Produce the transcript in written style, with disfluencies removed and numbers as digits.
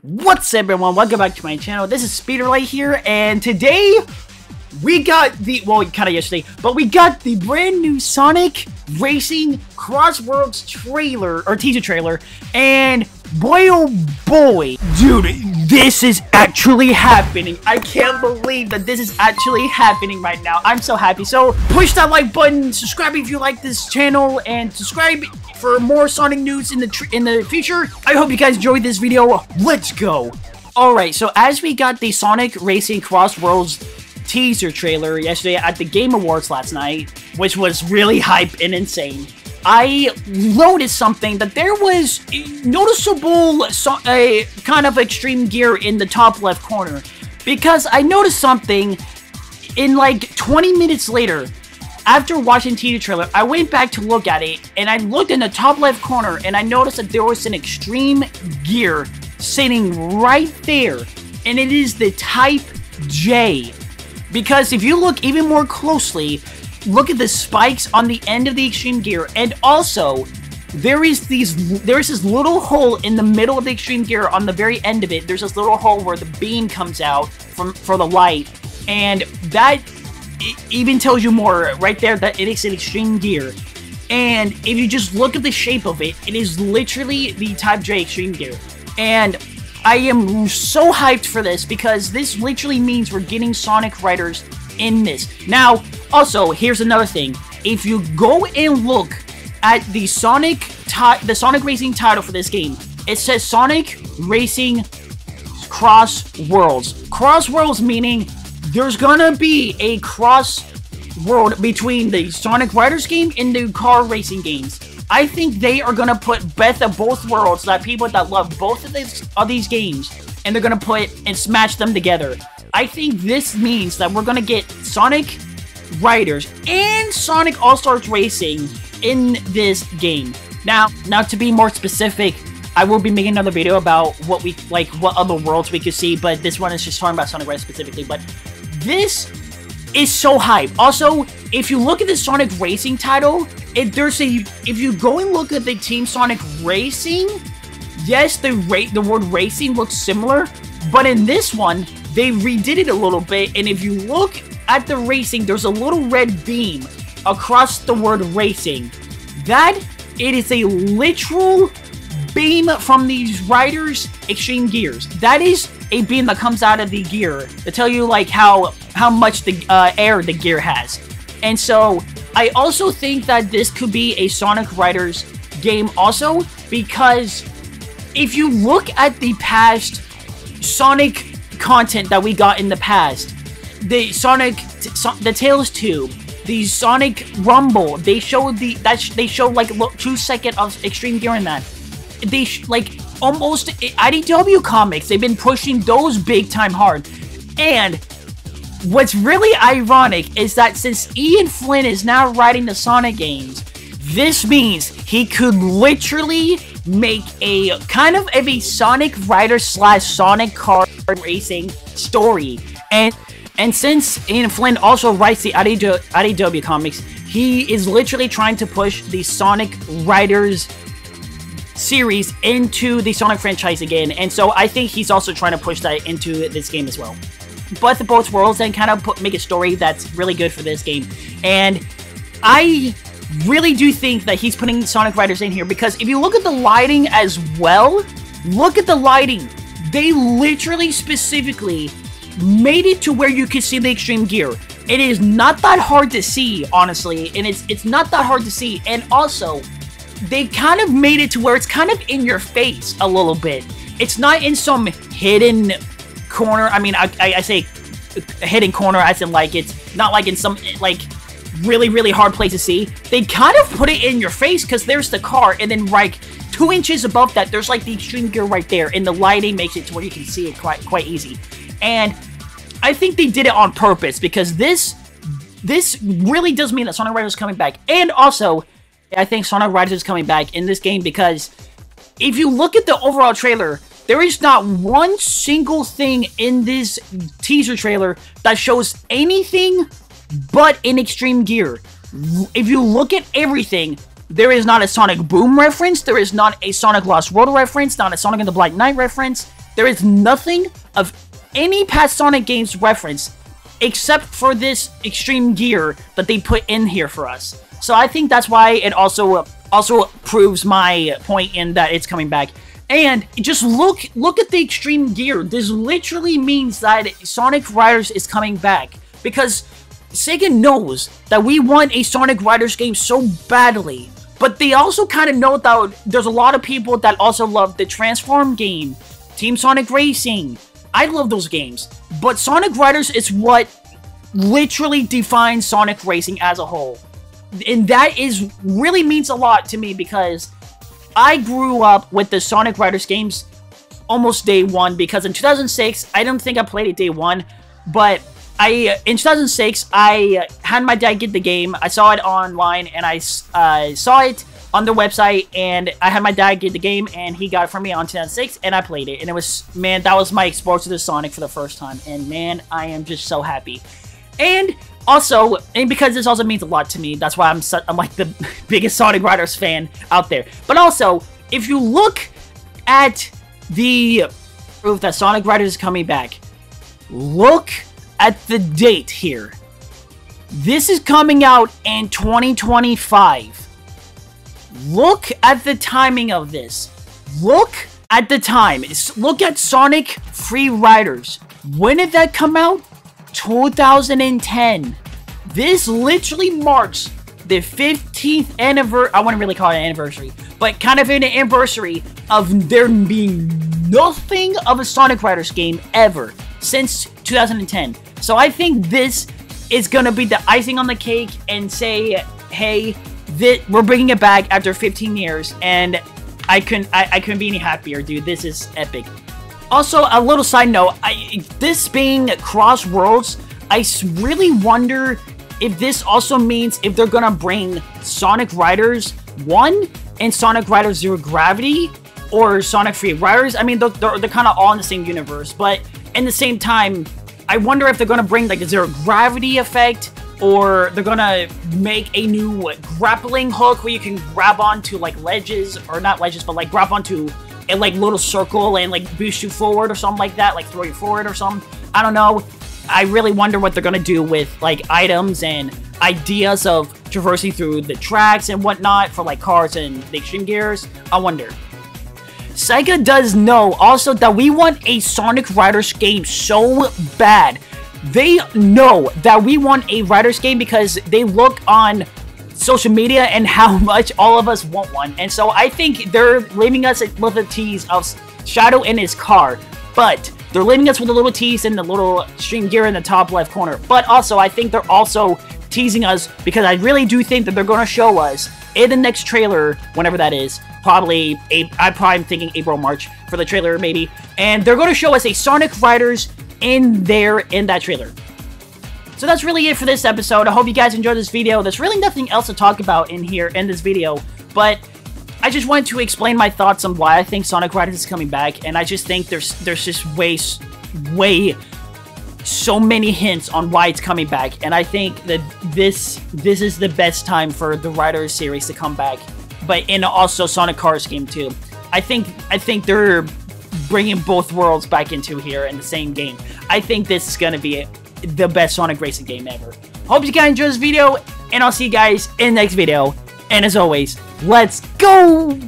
What's up, everyone? Welcome back to my channel. This is Speederlight here, and today we got the, well, kind of yesterday, but we got the brand new Sonic Racing Cross Worlds trailer, or teaser trailer, and boy oh boy, dude, this is actually happening. I can't believe that this is actually happening right now. I'm so happy. So push that like button, subscribe if you like this channel, and subscribe for more Sonic news in the future. I hope you guys enjoyed this video. Let's go. Alright, so as we got the Sonic Racing Cross Worlds teaser trailer yesterday at the Game Awards last night, which was really hype and insane, I noticed something, that there was noticeable kind of extreme gear in the top left corner, because I noticed something in like 20 minutes later. After watching the teaser trailer, I went back to look at it, and I looked in the top left corner, and I noticed that there was an extreme gear sitting right there, and it is the Type J. Because if you look even more closely, look at the spikes on the end of the extreme gear, and also there is this little hole in the middle of the extreme gear. On the very end of it, there's this little hole where the beam comes out for the light, and that even tells you more right there that it is an extreme gear. And if you just look at the shape of it, it is literally the Type J extreme gear. And I am so hyped for this, because this literally means we're getting Sonic Riders in this. Now, also, here's another thing. If you go and look at the Sonic Racing title for this game, it says Sonic Racing Cross Worlds. Cross Worlds meaning there's gonna be a cross world between the Sonic Riders game and the car racing games. I think they are gonna put best of both worlds, that people that love both of these games, and they're gonna put and smash them together. I think this means that we're gonna get Sonic Riders and Sonic All-Stars Racing in this game. Now to be more specific, I will be making another video about what other worlds we could see, but this one is just talking about Sonic Riders specifically. But this is so hype. Also, if you look at the Sonic Racing title, if you go and look at the Team Sonic Racing, yes, the word racing looks similar, but in this one, they redid it a little bit, and if you look at the racing, there's a little red beam across the word racing. It is a literal beam from these riders' extreme gears. That is a beam that comes out of the gear to tell you like how much the air the gear has. And so I also think that this could be a Sonic Riders game also, because if you look at the past Sonic content that we got in the past, the Tails Tube, the Sonic Rumble, they showed like 2 seconds of extreme gear in that. They like almost IDW Comics, they've been pushing those big time hard. And what's really ironic is that since Ian Flynn is now writing the Sonic games, this means he could literally make a kind of a Sonic Rider / Sonic Car Racing story. And since Ian Flynn also writes the IDW Comics, he is literally trying to push the Sonic Riders series into the Sonic franchise again, and so I think he's also trying to push that into this game as well. But both worlds, and kind of make a story that's really good for this game. And I really do think that he's putting Sonic Riders in here, because if you look at the lighting as well, look at the lighting. They literally specifically made it to where you can see the extreme gear. It is not that hard to see, honestly, and it's not that hard to see. And also, they kind of made it to where it's kind of in your face a little bit. It's not in some hidden corner. I mean, I say a hidden corner as in like it's not like in some like really hard place to see. They kind of put it in your face, because there's the car, and then like 2 inches above that, there's like the extreme gear right there, and the lighting makes it to where you can see it quite easy. And I think they did it on purpose, because this really does mean that Sonic Riders is coming back. And also, I think Sonic Riders is coming back in this game, because if you look at the overall trailer, there is not one single thing in this teaser trailer that shows anything but in extreme gear. If you look at everything, there is not a Sonic Boom reference, there is not a Sonic Lost World reference, not a Sonic and the Black Knight reference. there is nothing of any past Sonic games reference except for this extreme gear that they put in here for us. So I think that's why it also proves my point in that it's coming back. And just look at the extreme gear. This literally means that Sonic Riders is coming back, because Sega knows that we want a Sonic Riders game so badly, but they also kind of know that there's a lot of people that also love the Transform game, Team Sonic Racing. I love those games, but Sonic Riders is what literally defines Sonic Racing as a whole. And that really means a lot to me, because I grew up with the Sonic Riders games almost day one, because in 2006, I don't think I played it day one, but in 2006, I had my dad get the game. I saw it online, and I saw it on their website, and I had my dad get the game, and he got it for me on 2006, and I played it, and it was, man, that was my exposure to Sonic for the first time, and man, I am just so happy. And also, and because this also means a lot to me, that's why I'm like the biggest Sonic Riders fan out there. But also, if you look at the proof that Sonic Riders is coming back, look at the date here. This is coming out in 2025. Look at the timing of this. Look at the time. Look at Sonic Free Riders. When did that come out? 2010. This literally marks the 15th anniversary. I wouldn't really call it an anniversary, but kind of an anniversary of there being nothing of a Sonic Riders game ever since 2010. So I think this is gonna be the icing on the cake and say, hey, we're bringing it back after 15 years, and I couldn't be any happier, dude. This is epic. Also, a little side note, this being Cross Worlds, I really wonder if this also means if they're gonna bring Sonic Riders 1 and Sonic Riders Zero Gravity, or Sonic Free Riders. I mean, they're kind of all in the same universe, but in the same time, I wonder if they're gonna bring like a Zero Gravity effect, or they're gonna make a new grappling hook where you can grab onto like ledges, or not ledges, but like grab onto a like little circle and like boost you forward or something like that, like throw you forward or something. I don't know. I really wonder what they're gonna do with like items and ideas of traversing through the tracks and whatnot for like cars and the extreme gears. I wonder. Sega does know also that we want a Sonic Riders game so bad. They know that we want a Riders game because they look on social media and how much all of us want one. And so I think they're leaving us with a tease of Shadow in his car. But they're leaving us with a little tease in the little extreme gear in the top left corner. But also, I think they're also teasing us because I really do think that they're going to show us in the next trailer, whenever that is, probably, I'm probably thinking April, March for the trailer, maybe. And they're going to show us a Sonic Riders in that trailer. So that's really it for this episode. I hope you guys enjoyed this video. There's really nothing else to talk about in this video, but I just wanted to explain my thoughts on why I think Sonic Riders is coming back, and I just think there's just way so many hints on why it's coming back, and I think that this is the best time for the Riders series to come back, but in also Sonic Cars game too. I think they're bringing both worlds back into here in the same game. I think this is gonna be the best Sonic Racing game ever. Hope you guys enjoyed this video, and I'll see you guys in the next video. And as always, let's go!